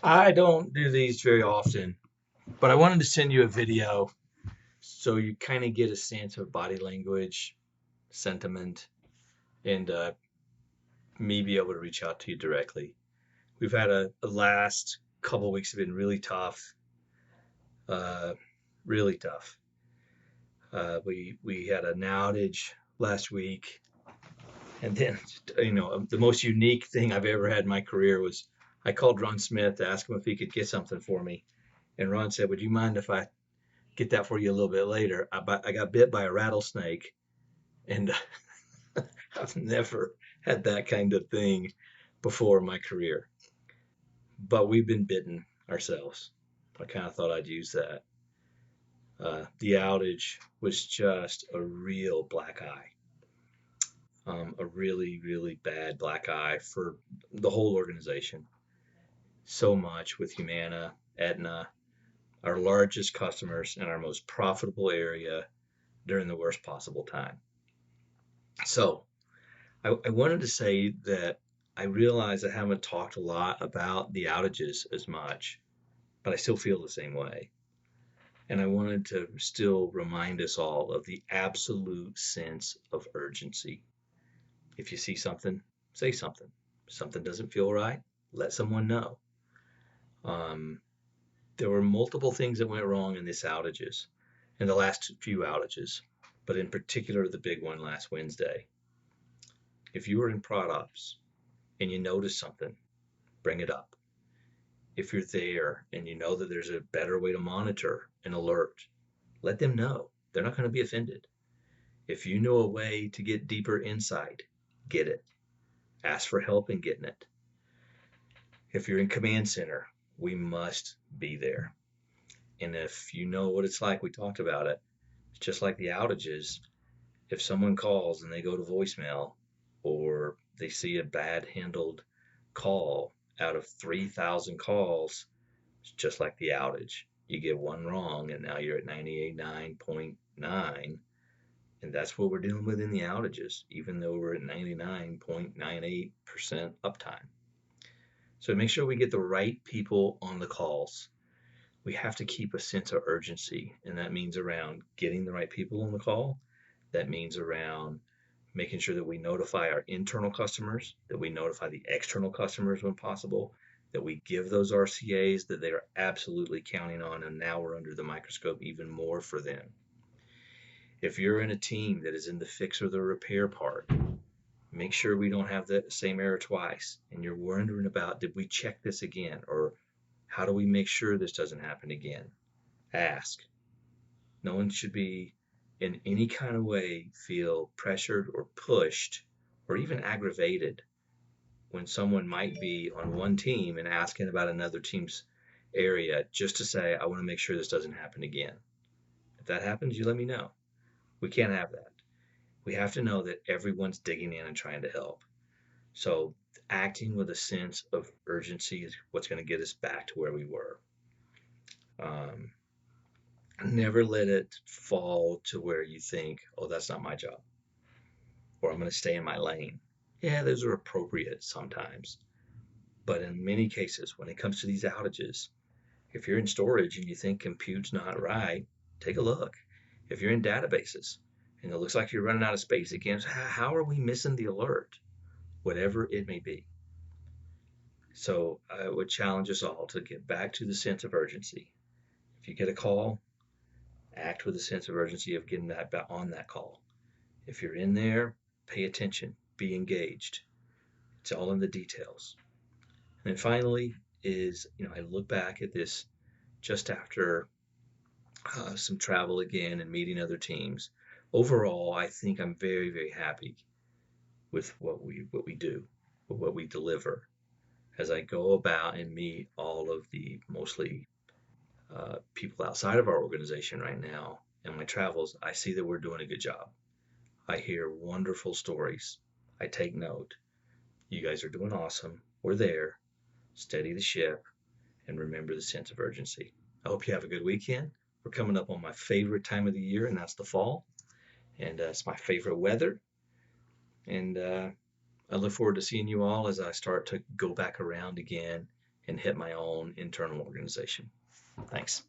I don't do these very often, but I wanted to send you a video so you kind of get a sense of body language, sentiment, and me be able to reach out to you directly. We've had a last couple weeks have been really tough, uh, really tough. We had an outage last week, and then the most unique thing I've ever had in my career was I called Ron Smith to ask him if he could get something for me, and Ron said, "Would you mind if I get that for you a little bit later?" I got bit by a rattlesnake, and I've never had that kind of thing before in my career. But we've been bitten ourselves. I kind of thought I'd use that. The outage was just a real black eye, a really, really bad black eye for the whole organization. So much with Humana, Aetna, our largest customers and our most profitable area during the worst possible time. So I wanted to say that I realize I haven't talked a lot about the outages as much, but I still feel the same way. And I wanted to still remind us all of the absolute sense of urgency. If you see something, say something. If something doesn't feel right, let someone know. Um, there were multiple things that went wrong in this outages, in the last few outages, but in particular the big one last Wednesday. If you were in prod ops and you notice something, bring it up. If you're there and you know that there's a better way to monitor and alert, let them know. They're not going to be offended. If you know a way to get deeper insight, get it. Ask for help in getting it. If you're in command center, we must be there. And if you know what it's like, we talked about it. It's just like the outages. If someone calls and they go to voicemail or they see a bad handled call out of 3,000 calls, it's just like the outage. You get one wrong and now you're at 98.9, and that's what we're dealing with in the outages, even though we're at 99.98% uptime. So make sure we get the right people on the calls. We have to keep a sense of urgency, and that means around getting the right people on the call. That means around making sure that we notify our internal customers, that we notify the external customers when possible, that we give those RCAs that they are absolutely counting on, and now we're under the microscope even more for them. If you're in a team that is in the fix or the repair part, make sure we don't have the same error twice. And you're wondering about, did we check this again? Or how do we make sure this doesn't happen again? Ask. No one should be in any kind of way feel pressured or pushed or even aggravated when someone might be on one team and asking about another team's area just to say, I want to make sure this doesn't happen again. If that happens, you let me know. We can't have that. We have to know that everyone's digging in and trying to help. So acting with a sense of urgency is what's going to get us back to where we were. Um, Never let it fall to where you think, oh, that's not my job, or I'm going to stay in my lane. Yeah, those are appropriate sometimes. But in many cases, when it comes to these outages, if you're in storage and you think compute's not right, take a look. If you're in databases and it looks like you're running out of space again, how are we missing the alert? Whatever it may be. So I would challenge us all to get back to the sense of urgency. If you get a call, act with a sense of urgency of getting that on that call. If you're in there, pay attention, be engaged. It's all in the details. And then finally is, I look back at this just after some travel again and meeting other teams. Overall, I think I'm very, very happy with what we do, with what we deliver. As I go about and meet all of the mostly people outside of our organization right now in my travels, I see that we're doing a good job. I hear wonderful stories. I take note. You guys are doing awesome. We're there. Steady the ship and remember the sense of urgency. I hope you have a good weekend. We're coming up on my favorite time of the year, and that's the fall. And it's my favorite weather. And I look forward to seeing you all as I start to go back around again and hit my own internal organization. Thanks.